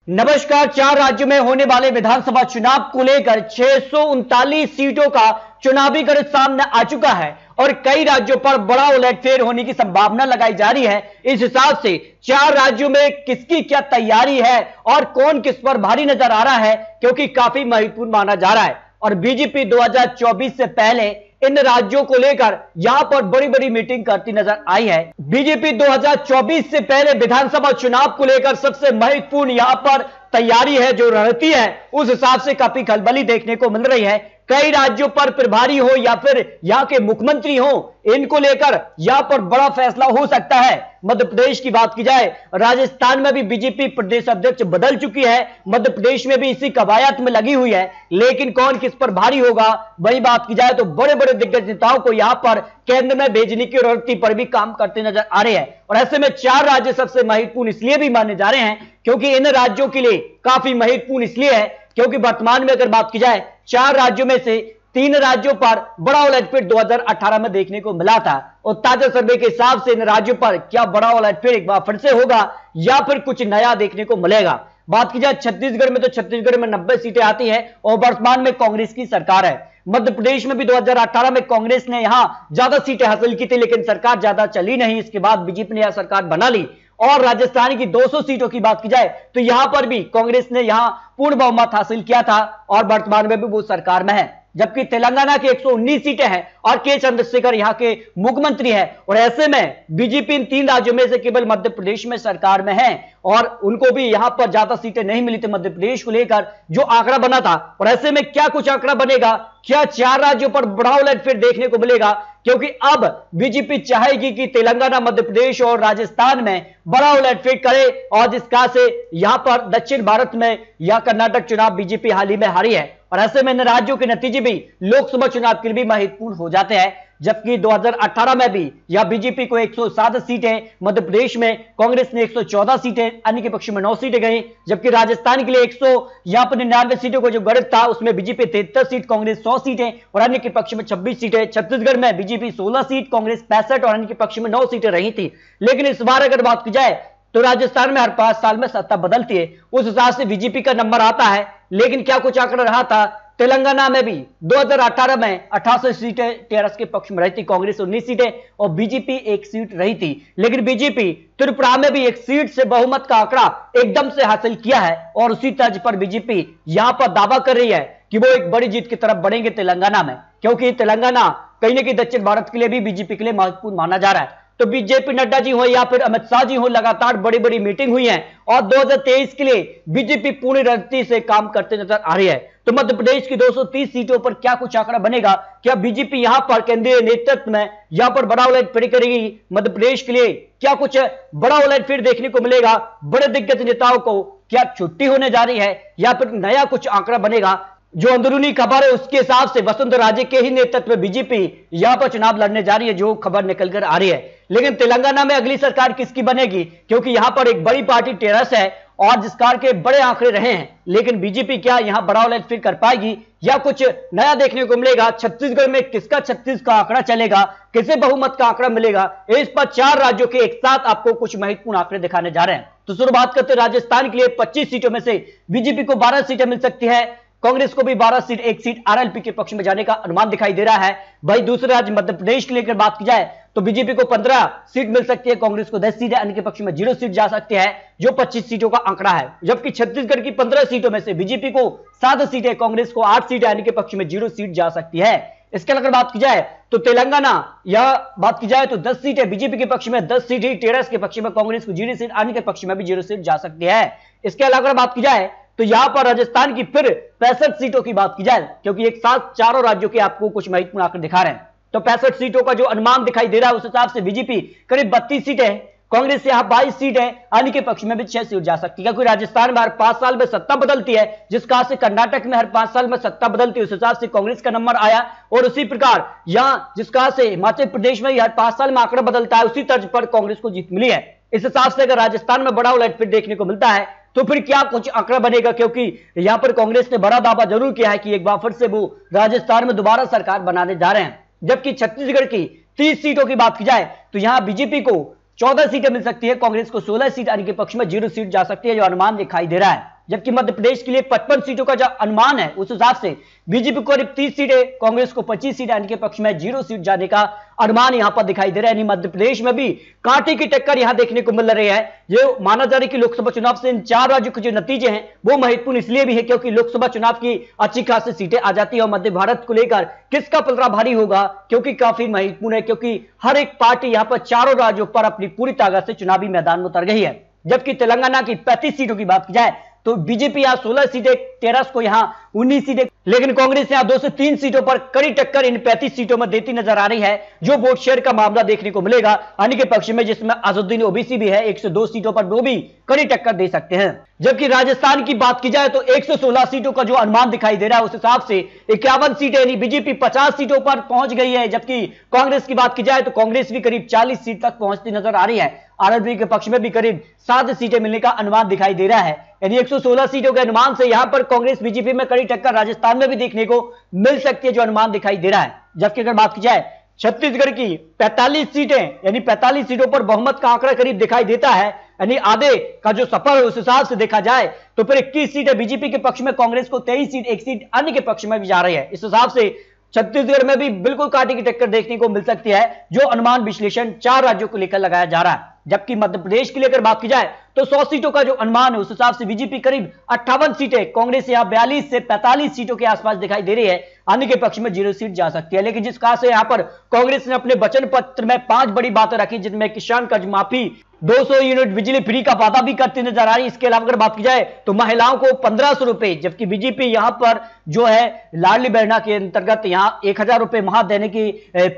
नमस्कार। 4 राज्यों में होने वाले विधानसभा चुनाव को लेकर 639 सीटों का चुनावी गणित सामने आ चुका है और कई राज्यों पर बड़ा उलटफेर होने की संभावना लगाई जा रही है। इस हिसाब से 4 राज्यों में किसकी क्या तैयारी है और कौन किस पर भारी नजर आ रहा है, क्योंकि काफी महत्वपूर्ण माना जा रहा है। और बीजेपी 2024 से पहले इन राज्यों को लेकर यहां पर बड़ी बड़ी मीटिंग करती नजर आई है। बीजेपी 2024 से पहले विधानसभा चुनाव को लेकर सबसे महत्वपूर्ण यहां पर तैयारी है जो रहती है, उस हिसाब से काफी खलबली देखने को मिल रही है। कई राज्यों पर प्रभारी हो या फिर यहां के मुख्यमंत्री हो, इनको लेकर यहां पर बड़ा फैसला हो सकता है। मध्य प्रदेश की बात की जाए, राजस्थान में भी बीजेपी प्रदेश अध्यक्ष बदल चुकी है, मध्य प्रदेश में भी इसी कवायद में लगी हुई है, लेकिन कौन किस पर भारी होगा वही बात की जाए तो बड़े बड़े दिग्गज नेताओं को यहां पर केंद्र में भेजने की रणनीति पर भी काम करते नजर आ रहे हैं। और ऐसे में 4 राज्य सबसे महत्वपूर्ण इसलिए भी माने जा रहे हैं क्योंकि इन राज्यों के लिए काफी महत्वपूर्ण इसलिए है क्योंकि वर्तमान में अगर बात की जाए 4 राज्यों में से 3 राज्यों पर बड़ा उलटफेर 2018 में देखने को मिला था और ताजा सर्वे के हिसाब से इन राज्यों पर क्या बड़ा उलटफेर एक बार फिर से होगा या फिर कुछ नया देखने को मिलेगा। बात की जाए छत्तीसगढ़ में तो छत्तीसगढ़ में 90 सीटें आती है और वर्तमान में कांग्रेस की सरकार है। मध्य प्रदेश में भी 2018 में कांग्रेस ने यहां ज्यादा सीटें हासिल की थी, लेकिन सरकार ज्यादा चली नहीं, इसके बाद बीजेपी ने यह सरकार बना ली। और राजस्थान की 200 सीटों की बात की जाए तो यहां पर भी कांग्रेस ने यहां पूर्ण बहुमत हासिल किया था और वर्तमान में भी वो सरकार में है। जबकि तेलंगाना की 119 सीटें हैं और के चंद्रशेखर यहां के मुख्यमंत्री हैं और ऐसे में बीजेपी इन 3 राज्यों में से केवल मध्य प्रदेश में सरकार में है और उनको भी यहां पर ज्यादा सीटें नहीं मिली थी मध्य प्रदेश को लेकर जो आंकड़ा बना था। और ऐसे में क्या कुछ आंकड़ा बनेगा, क्या 4 राज्यों पर बड़ा उलटफेर देखने को मिलेगा, क्योंकि अब बीजेपी चाहेगी कि तेलंगाना, मध्य प्रदेश और राजस्थान में बड़ा उलटफेर करे और जिसका से यहां पर दक्षिण भारत में या कर्नाटक चुनाव बीजेपी हाल ही में हारी है। और ऐसे में इन राज्यों के नतीजे भी लोकसभा चुनाव के लिए भी महत्वपूर्ण हो जाते हैं। जबकि 2018 में भी यह बीजेपी को 107 सीटें, मध्य प्रदेश में कांग्रेस ने 114 सीटें, अन्य के पक्ष में 9 सीटें गई। जबकि राजस्थान के लिए 199 सीटों को जो गणित था उसमें बीजेपी 73 सीट, कांग्रेस 100 सीटें और अन्य के पक्ष में 26 सीटें। छत्तीसगढ़ में बीजेपी 16 सीट, कांग्रेस 65 और अन्य के पक्ष में 9 सीटें रही थी। लेकिन इस बार अगर बात की जाए तो राजस्थान में हर 5 साल में सत्ता बदलती है, उस हिसाब से बीजेपी का नंबर आता है। लेकिन क्या कुछ आंकड़ा रहा था, तेलंगाना में भी 2018 में 88 सीटें टीआरएस के पक्ष में रही थी, कांग्रेस 19 सीटें और बीजेपी 1 सीट रही थी। लेकिन बीजेपी त्रिपुरा में भी 1 सीट से बहुमत का आंकड़ा एकदम से हासिल किया है और उसी तर्ज पर बीजेपी यहां पर दावा कर रही है कि वो एक बड़ी जीत की तरफ बढ़ेंगे तेलंगाना में, क्योंकि तेलंगाना कहीं ना कहीं दक्षिण भारत के लिए भी बीजेपी के लिए महत्वपूर्ण माना जा रहा है। तो बीजेपी नड्डा जी हो या फिर अमित शाह जी हो, लगातार बड़ी बड़ी मीटिंग हुई है और 2023 के लिए बीजेपी पूरी रणनीति से काम करते नजर आ रही है। तो मध्य प्रदेश की 230 सीटों पर क्या कुछ आंकड़ा बनेगा, क्या बीजेपी यहां पर केंद्रीय नेतृत्व में यहां पर बड़ा उलटफेर करेगी, मध्य प्रदेश के लिए क्या कुछ बड़ा उलटफेर देखने को मिलेगा, बड़े दिग्गज नेताओं को क्या छुट्टी होने जा रही है या फिर नया कुछ आंकड़ा बनेगा। जो अंदरूनी खबर है उसके हिसाब से वसुंधरा राजे के ही नेतृत्व में बीजेपी यहां पर चुनाव लड़ने जा रही है, जो खबर निकल कर आ रही है। लेकिन तेलंगाना में अगली सरकार किसकी बनेगी, क्योंकि यहां पर एक बड़ी पार्टी टीआरएस है और जिसका के बड़े आंकड़े रहे हैं, लेकिन बीजेपी क्या यहां बड़ा उलटफेर कर पाएगी या कुछ नया देखने को मिलेगा। छत्तीसगढ़ में किसका 36 का आंकड़ा चलेगा, किसे बहुमत का आंकड़ा मिलेगा, इस पर 4 राज्यों के एक साथ आपको कुछ महत्वपूर्ण आंकड़े दिखाने जा रहे हैं। तो शुरुआत करते राजस्थान के लिए 25 सीटों में से बीजेपी को 12 सीटें मिल सकती है, कांग्रेस को भी 12 सीट, 1 सीट आरएलपी के पक्ष में जाने का अनुमान दिखाई दे रहा है। भाई दूसरे राज्य मध्य प्रदेश की लेकर बात की जाए तो बीजेपी को 15 सीट मिल सकती है, कांग्रेस को 10 सीट है, अन्य के पक्ष में 0 सीट जा सकती है, जो 25 सीटों का आंकड़ा है। जबकि छत्तीसगढ़ की 15 सीटों में से बीजेपी को 7 सीटें, कांग्रेस को 8 सीटें, अन्य के पक्ष में 0 सीट जा सकती है। इसके अगर बात की जाए तो तेलंगाना यह बात की जाए तो 10 सीटें बीजेपी के पक्ष में, 10 सीट ही टीआरएस के पक्ष में, कांग्रेस को 0 सीट, अन्य के पक्ष में भी 0 सीट जा सकती है। इसके अलावा बात की जाए तो यहां पर राजस्थान की फिर 65 सीटों की बात की जाए, क्योंकि एक साथ चारों राज्यों के आपको कुछ महत्वपूर्ण आंकड़े दिखा रहे हैं, तो 65 सीटों का जो अनुमान दिखाई दे रहा है उस हिसाब से बीजेपी करीब 32 सीटें, कांग्रेस से यहां 22 सीट है, अन्य के पक्ष में भी 6 सीट जा सकती है। क्योंकि राजस्थान में हर 5 साल में सत्ता बदलती है, जिसका से कर्नाटक में हर 5 साल में सत्ता बदलती है, उस हिसाब से कांग्रेस का नंबर आया। और उसी प्रकार यहां जिसका से हिमाचल प्रदेश में हर 5 साल में आंकड़ा बदलता है, उसी तर्ज पर कांग्रेस को जीत मिली है। इस हिसाब से अगर राजस्थान में बड़ा उलटफेर देखने को मिलता है तो फिर क्या कुछ आंकड़ा बनेगा, क्योंकि यहां पर कांग्रेस ने बड़ा दावा जरूर किया है कि एक बार फिर से वो राजस्थान में दोबारा सरकार बनाने जा रहे हैं। जबकि छत्तीसगढ़ की 30 सीटों की बात की जाए तो यहां बीजेपी को 14 सीटें मिल सकती है, कांग्रेस को 16 सीट, अन्य के पक्ष में 0 सीट जा सकती है, जो अनुमान दिखाई दे रहा है। जबकि मध्य प्रदेश के लिए 55 सीटों का जो अनुमान है उस हिसाब से बीजेपी को करीब 30 सीटें, कांग्रेस को 25 सीटें, इनके पक्ष में 0 सीट जाने का अनुमान यहां पर दिखाई दे रहा है। यानी मध्य प्रदेश में भी कांटे की टक्कर यहां देखने को मिल रही है। जो माना जा रहा है कि लोकसभा चुनाव से इन 4 राज्यों के जो नतीजे हैं वो महत्वपूर्ण इसलिए भी है क्योंकि लोकसभा चुनाव की अच्छी खासी सीटें आ जाती है और मध्य भारत को लेकर किसका पलड़ा भारी होगा क्योंकि काफी महत्वपूर्ण है, क्योंकि हर एक पार्टी यहां पर चारों राज्यों पर अपनी पूरी ताकत से चुनावी मैदान में उतर गई है। जबकि तेलंगाना की 35 सीटों की बात की जाए तो बीजेपी यहां 16 सीटें, टेरस को यहां 19 सीटें, लेकिन कांग्रेस यहां 2 से 3 सीटों पर कड़ी टक्कर इन 35 सीटों में देती नजर आ रही है। जो वोट शेयर का मामला देखने को मिलेगा अन्य के पक्ष में, जिसमें अजहरुद्दीन ओवैसी भी है, 102 सीटों पर वो भी कड़ी टक्कर दे सकते हैं। जबकि राजस्थान की बात की जाए तो 116 सीटों का जो अनुमान दिखाई दे रहा है उस हिसाब से 51 सीटें, यानी बीजेपी 50 सीटों पर पहुंच गई है। जबकि कांग्रेस की बात की जाए तो कांग्रेस भी करीब 40 सीट तक पहुंचती नजर आ रही है। आरएलडी के पक्ष में भी करीब 7 सीटें मिलने का अनुमान दिखाई दे रहा है। यानी 116 सीटों के अनुमान से यहां पर कांग्रेस बीजेपी में कड़ी टक्कर राजस्थान में भी देखने को मिल सकती है, जो अनुमान दिखाई दे रहा है। जबकि अगर बात की जाए छत्तीसगढ़ की 45 सीटें, यानी 45 सीटों पर बहुमत का आंकड़ा करीब दिखाई देता है, यानी आधे का जो सफर है उस हिसाब से देखा जाए तो फिर 21 सीटें बीजेपी के पक्ष में, कांग्रेस को 23 सीट, 1 सीट अन्य के पक्ष में भी जा रही है। इस हिसाब से छत्तीसगढ़ में भी बिल्कुल कांटे की टक्कर देखने को मिल सकती है, जो अनुमान विश्लेषण 4 राज्यों को लेकर लगाया जा रहा है। जबकि मध्य प्रदेश की लेकर बात की जाए तो 100 सीटों का जो अनुमान है उस हिसाब से बीजेपी करीब 58 सीटें, कांग्रेस यहां 42 से 45 सीटों के आसपास दिखाई दे रही है, अन्य के पक्ष में 0 सीट जा सकती है। लेकिन जिस कहा से यहां पर कांग्रेस ने अपने वचन पत्र में 5 बड़ी बातें रखी, जिनमें किसान कर्ज माफी, 200 यूनिट बिजली फ्री का वादा भी करती नजर आ रही है। इसके अलावा अगर बात की जाए तो महिलाओं को 1500 रुपए, जबकि बीजेपी यहां पर जो है लाडली बहना के अंतर्गत यहां 1000 रुपए माह देने की,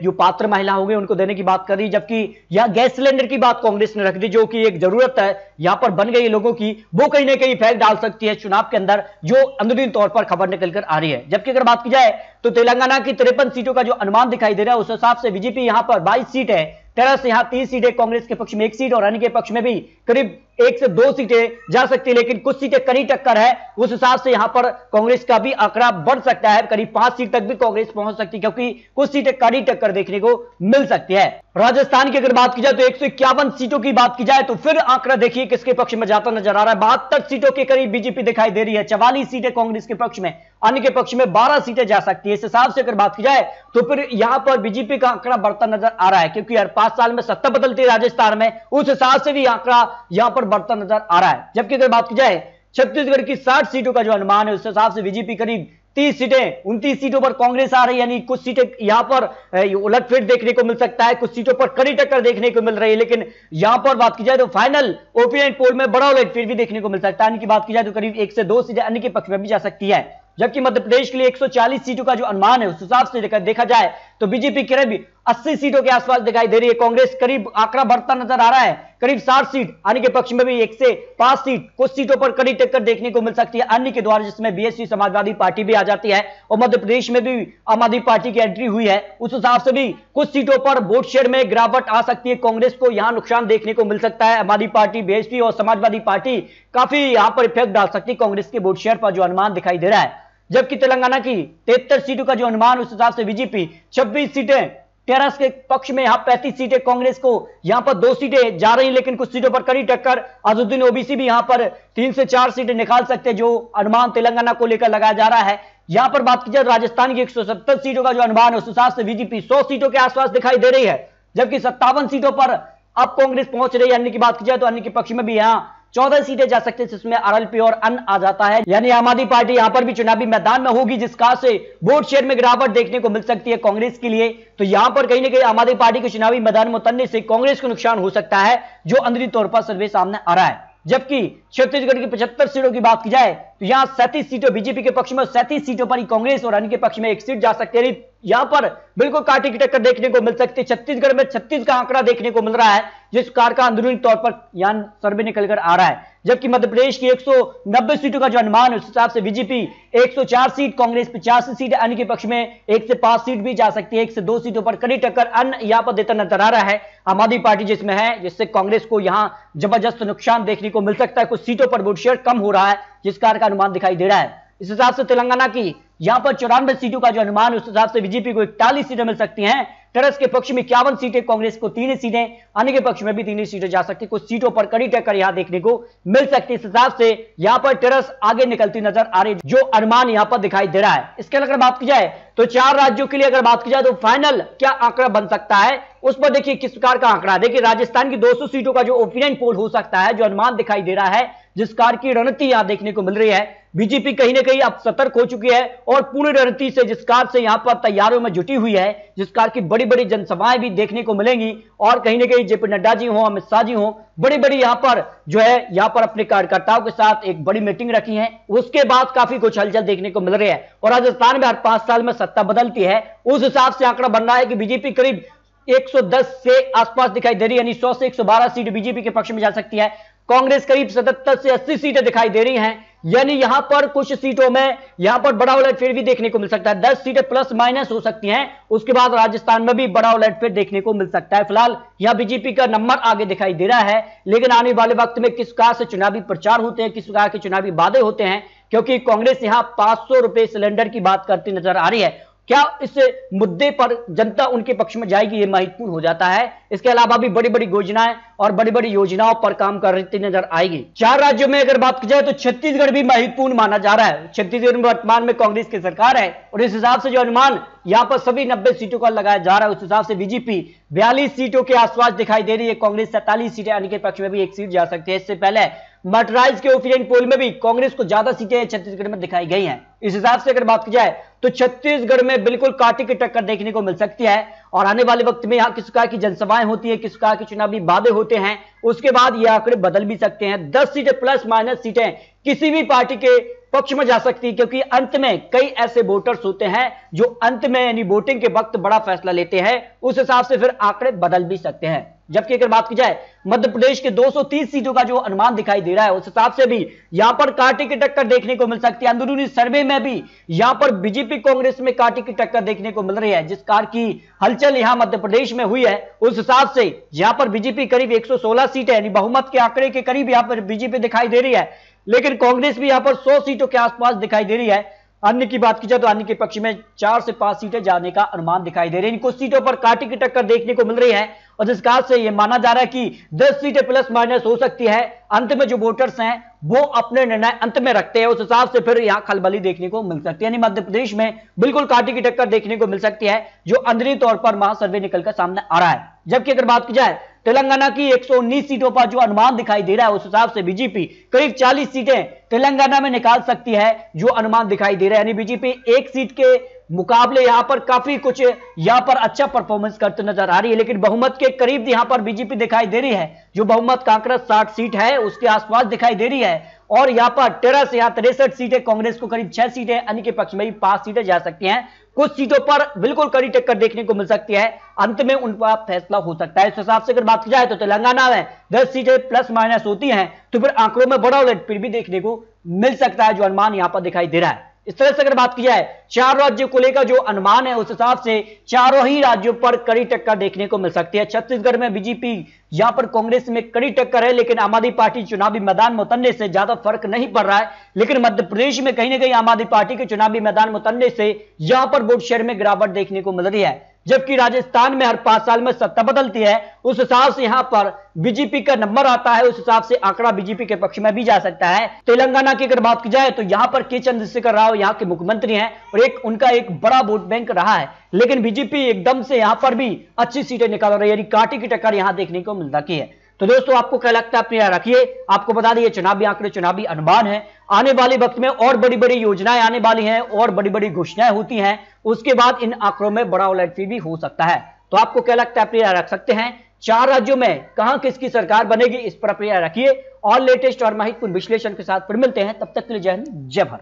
जो पात्र महिला होंगे उनको देने की बात कर रही है। जबकि यहां गैस सिलेंडर की बात कांग्रेस ने रख दी, जो कि एक जरूरत है यहां पर बन गई लोगों की, वो कहीं ना कहीं इफेक्ट डाल सकती है चुनाव के अंदर, जो अंदरूनी तौर पर खबर निकल कर आ रही है। जबकि अगर बात की जाए तो तेलंगाना की 53 सीटों का जो अनुमान दिखाई दे रहा है उस हिसाब से बीजेपी यहां पर 22 सीट है, टेरस यहां 30 सीटें, कांग्रेस के पक्ष में 1 सीट और अन्य के पक्ष में भी करीब 1 से 2 सीटें जा सकती है। लेकिन कुछ सीटें कड़ी टक्कर है, उस हिसाब से यहां पर कांग्रेस का भी आंकड़ा बढ़ सकता है, करीब 5 सीट तक भी कांग्रेस पहुंच सकती है, क्योंकि कुछ सीटें कड़ी टक्कर देखने को मिल सकती है। राजस्थान की अगर बात की जाए तो 151 सीटों की बात की जाए तो फिर आंकड़ा देखिए किसके पक्ष में जाता नजर आ रहा है। 72 सीटों के करीब बीजेपी दिखाई दे रही है, 44 सीटें कांग्रेस के पक्ष में, अन्य के पक्ष में 12 सीटें जा सकती है। इस हिसाब से अगर बात की जाए तो फिर यहां पर बीजेपी का आंकड़ा बढ़ता नजर आ रहा है, क्योंकि हर 5 साल में सत्ता बदलती है राजस्थान में, उस हिसाब से भी आंकड़ा यहां पर बढ़ता नजर आ रहा है। जबकि अगर बात की जाए छत्तीसगढ़ की 60 सीटों का जो अनुमान है उस हिसाब से बीजेपी करीब 30 सीटें, 29 सीटों पर कांग्रेस आ रही है, यानी कुछ सीटें यहां पर उलटफेर देखने को मिल सकता है, कुछ सीटों पर कड़ी टक्कर देखने को मिल रही है। लेकिन यहां पर बात की जाए तो फाइनल ओपिनियन पोल में बड़ा उलटफेर भी देखने को मिल सकता है। अन्य की बात की जाए तो करीब 1 से 2 सीटें अन्य के पक्ष में भी जा सकती है। जबकि मध्य प्रदेश के लिए 140 सीटों का जो अनुमान है उस हिसाब से देखा जाए तो बीजेपी करीब 80 सीटों के आसपास दिखाई दे रही है, कांग्रेस करीब आंकड़ा बढ़ता नजर आ रहा है, करीब 60 सीट, अन्य के पक्ष में भी 1 से 5 सीट, कुछ सीटों पर कड़ी टक्कर देखने को मिल सकती है अन्य के द्वारा, जिसमें बीएसपी समाजवादी पार्टी भी आ जाती है और मध्य प्रदेश में भी आम आदमी पार्टी की एंट्री हुई है। उस हिसाब से भी कुछ सीटों पर वोट शेयर में गिरावट आ सकती है, कांग्रेस को यहां नुकसान देखने को मिल सकता है। आम आदमी पार्टी, बीएसपी और समाजवादी पार्टी काफी यहां पर इफेक्ट डाल सकती है कांग्रेस के वोट शेयर पर, जो अनुमान दिखाई दे रहा है। जबकि तेलंगाना की 73 सीटों का जो अनुमान उस हिसाब से बीजेपी 26 सीटें, टेरस के पक्ष में यहां 35 सीटें, कांग्रेस को यहां पर 2 सीटें जा रही, लेकिन कुछ सीटों पर कड़ी टक्कर, अजहरुद्दीन ओवैसी भी यहां पर 3 से 4 सीटें निकाल सकते हैं, जो अनुमान तेलंगाना को लेकर लगाया जा रहा है। यहां पर बात की जाए राजस्थान की 170 सीटों का जो अनुमान है उस हिसाब से बीजेपी 100 सीटों के आसपास दिखाई दे रही है, जबकि 57 सीटों पर अब कांग्रेस पहुंच रही है। अन्य की बात की जाए तो अन्य के पक्ष में भी यहां 14 सीटें जा सकती है, जिसमें आरएलपी और अन्य आ जाता है, यानी आम आदमी पार्टी यहां पर भी चुनावी मैदान में होगी, जिसका से वोट शेयर में गिरावट देखने को मिल सकती है कांग्रेस के लिए। तो यहां पर कहीं ना कहीं आम आदमी पार्टी के चुनावी मैदान में उतरने से कांग्रेस को नुकसान हो सकता है, जो अंदरूनी तौर पर सर्वे सामने आ रहा है। जबकि छत्तीसगढ़ की 75 सीटों की बात की जाए तो यहां 37 सीटों बीजेपी के पक्ष में, 37 सीटों पर ही कांग्रेस और अन्य के पक्ष में 1 सीट जा सकती है। यहां पर बिल्कुल कांटे की टक्कर देखने को मिल सकती है। छत्तीसगढ़ में 36 का आंकड़ा देखने को मिल रहा है, जिस कार का अंदरूनी तौर पर यहां सर्वे निकलकर आ रहा है। जबकि मध्य प्रदेश की 190 सीटों का जो अनुमान है उस हिसाब से बीजेपी 104 सीट, कांग्रेस 85 सीट, अन्य के पक्ष में 1 से 5 सीट भी जा सकती है। 1 से 2 सीटों पर कड़ी टक्कर अन्य यहां पर देता नजर आ रहा है। आम आदमी पार्टी जिसमें है, जिससे कांग्रेस को यहां जबरदस्त नुकसान देखने को मिल सकता है, कुछ सीटों पर वोट शेयर कम हो रहा है, जिस कार का अनुमान दिखाई दे रहा है। इस हिसाब से तेलंगाना की यहां पर 94 सीटों का जो अनुमान है उस हिसाब से बीजेपी को 41 सीटें मिल सकती हैं, टेरस के पक्ष में 51 सीटें, कांग्रेस को 3 सीटें, अन्य के पक्ष में भी 3 सीटें जा सकती। कुछ सीटों पर कड़ी टक्कर यहां देखने को मिल सकती है। इस हिसाब से यहां पर टेरस आगे निकलती नजर आ रही है, जो अनुमान यहां पर दिखाई दे रहा है। इसके अगर बात की जाए तो 4 राज्यों के लिए अगर बात की जाए तो फाइनल क्या आंकड़ा बन सकता है, उस पर देखिए किस प्रकार का आंकड़ा। देखिए राजस्थान की 200 सीटों का जो ओपिनियन पोल हो सकता है, जो अनुमान दिखाई दे रहा है, जिस कार की रणनीति यहां देखने को मिल रही है, बीजेपी कहीं ना कहीं अब सतर्क हो चुकी है और पूरी रणनीति से जिस कार से यहां पर तैयारियों में जुटी हुई है, जिस कार की बड़ी बड़ी जनसभाएं भी देखने को मिलेंगी और कहीं ना कहीं जेपी नड्डा जी हो, अमित शाह जी हो, बड़ी बड़ी यहां पर जो है यहां पर अपने कार्यकर्ताओं के साथ एक बड़ी मीटिंग रखी है। उसके बाद काफी कुछ हलचल देखने को मिल रही है और राजस्थान में हर 5 साल में सत्ता बदलती है। उस हिसाब से आंकड़ा बन रहा है कि बीजेपी करीब 110 से आसपास दिखाई दे रही है, यानी 100 से 112 सीट बीजेपी के पक्ष में जा सकती है। कांग्रेस करीब 77 से 80 सीटें दिखाई दे रही हैं, यानी यहां पर कुछ सीटों में यहां पर बड़ा उलटफेर भी देखने को मिल सकता है। 10 सीटें प्लस माइनस हो सकती हैं। उसके बाद राजस्थान में भी बड़ा उलटफेर देखने को मिल सकता है। फिलहाल यहां बीजेपी का नंबर आगे दिखाई दे रहा है, लेकिन आने वाले वक्त में किस प्रकार से चुनावी प्रचार होते हैं, किस प्रकार के चुनावी वादे होते हैं, क्योंकि कांग्रेस यहां 500 रुपए सिलेंडर की बात करती नजर आ रही है। क्या इस मुद्दे पर जनता उनके पक्ष में जाएगी, यह महत्वपूर्ण हो जाता है। इसके अलावा भी बड़ी बड़ी योजनाएं और बड़ी बड़ी योजनाओं पर काम करती नजर आएगी। 4 राज्यों में अगर बात की जाए तो छत्तीसगढ़ भी महत्वपूर्ण माना जा रहा है। छत्तीसगढ़ में वर्तमान में कांग्रेस की सरकार है और इस हिसाब से जो अनुमान यहां पर सभी 90 सीटों का लगाया जा रहा है, उस हिसाब से बीजेपी 42 सीटों के आसपास दिखाई दे रही है, कांग्रेस 47 सीटें, अन्य के पक्ष में भी 1 सीट जा सकती है। इससे पहले मर्टराइज के ओपिनियन पोल में भी कांग्रेस को ज्यादा सीटें छत्तीसगढ़ में दिखाई गई हैं। इस हिसाब से अगर बात की जाए तो छत्तीसगढ़ में बिल्कुल कांटे की टक्कर देखने को मिल सकती है और आने वाले वक्त में यहां किस प्रकार की जनसभाएं होती है, किस प्रकार के चुनावी वादे होते हैं, उसके बाद ये आंकड़े बदल भी सकते हैं। 10 सीटें प्लस माइनस सीटें किसी भी पार्टी के पक्ष में जा सकती है, क्योंकि अंत में कई ऐसे वोटर्स होते हैं जो अंत में यानी वोटिंग के वक्त बड़ा फैसला लेते हैं। उस हिसाब से फिर आंकड़े बदल भी सकते हैं। जबकि अगर बात की जाए मध्य प्रदेश के 230 सीटों का जो अनुमान दिखाई दे रहा है, उस हिसाब से भी यहां पर कांटे की टक्कर देखने को मिल सकती है। अंदरूनी सर्वे में भी यहां पर बीजेपी कांग्रेस में कांटे की टक्कर देखने को मिल रही है। जिस कार की हलचल यहां मध्य प्रदेश में हुई है, उस हिसाब से यहां पर बीजेपी करीब 116 सीटें यानी बहुमत के आंकड़े के करीब यहां पर बीजेपी दिखाई दे रही है, लेकिन कांग्रेस भी यहां पर 100 सीटों के आसपास दिखाई दे रही है। अन्य की बात की जाए तो अन्य के पक्ष में 4 से 5 सीटें जाने का अनुमान दिखाई दे रही है। कुछ सीटों पर कांटे की टक्कर देखने को मिल रही है और जिस कारण से यह माना जा रहा है कि 10 सीटें प्लस माइनस हो सकती है। अंत में जो वोटर्स हैं वो अपने निर्णय अंत में रखते हैं, उस हिसाब से फिर यहां खलबली देखने को मिल सकती है। यानी मध्य प्रदेश में बिल्कुल कांटे की टक्कर देखने को मिल सकती है, जो अंदरूनी तौर पर महासर्वे निकलकर सामने आ रहा है। जबकि अगर बात की जाए तेलंगाना की 119 सीटों पर जो अनुमान दिखाई दे रहा है, उस हिसाब से बीजेपी करीब 40 सीटें तेलंगाना में निकाल सकती है, जो अनुमान दिखाई दे रहा है। यानी बीजेपी 1 सीट के मुकाबले यहां पर काफी कुछ यहां पर अच्छा परफॉर्मेंस करते नजर आ रही है, लेकिन बहुमत के करीब यहां पर बीजेपी दिखाई दे रही है। जो बहुमत का आंकड़ा 60 सीट है उसके आसपास दिखाई दे रही है और यहां पर टेरस यहां 63 सीटें, कांग्रेस को करीब 6 सीटें, अन्य के पक्ष में भी 5 सीटें जा सकती हैं। कुछ सीटों पर बिल्कुल कड़ी टक्कर देखने को मिल सकती है, अंत में उनका फैसला हो सकता है। इस हिसाब से अगर बात की जाए तो तेलंगाना में 10 सीटें प्लस माइनस होती हैं तो फिर आंकड़ों में बड़ा उलटफेर भी देखने को मिल सकता है, जो अनुमान यहां पर दिखाई दे रहा है। इस तरह से अगर बात की जाए 4 राज्यों को लेकर जो अनुमान है, उस हिसाब से चारों ही राज्यों पर कड़ी टक्कर देखने को मिल सकती है। छत्तीसगढ़ में बीजेपी यहां पर कांग्रेस में कड़ी टक्कर है, लेकिन आम आदमी पार्टी चुनावी मैदान में उतरने से ज्यादा फर्क नहीं पड़ रहा है। लेकिन मध्य प्रदेश में कहीं ना कहीं आम आदमी पार्टी के चुनावी मैदान में उतरने से यहां पर वोट शेयर में गिरावट देखने को मिल रही है। जबकि राजस्थान में हर 5 साल में सत्ता बदलती है, उस हिसाब से यहां पर बीजेपी का नंबर आता है, उस हिसाब से आंकड़ा बीजेपी के पक्ष में भी जा सकता है। तेलंगाना की अगर बात की जाए तो यहां पर के चंद्रशेखर राव यहां के मुख्यमंत्री हैं और उनका एक बड़ा वोट बैंक रहा है, लेकिन बीजेपी एकदम से यहां पर भी अच्छी सीटें निकाल रही है, यानी कांटे की टक्कर यहां देखने को मिल रही है। तो दोस्तों आपको क्या लगता है, अपने यहाँ रखिए। आपको बता दें ये चुनावी आंकड़े, चुनावी अनुमान है। आने वाले वक्त में और बड़ी बड़ी योजनाएं आने वाली हैं और बड़ी बड़ी घोषणाएं होती हैं, उसके बाद इन आंकड़ों में बड़ा उलटफेर भी हो सकता है। तो आपको क्या लगता है, अपने यहाँ रख सकते हैं। 4 राज्यों में कहां किसकी सरकार बनेगी, इस पर अपने यहाँ रखिए और लेटेस्ट और महत्वपूर्ण विश्लेषण के साथ फिर मिलते हैं। तब तक के लिए जय हिंद, जय भारत।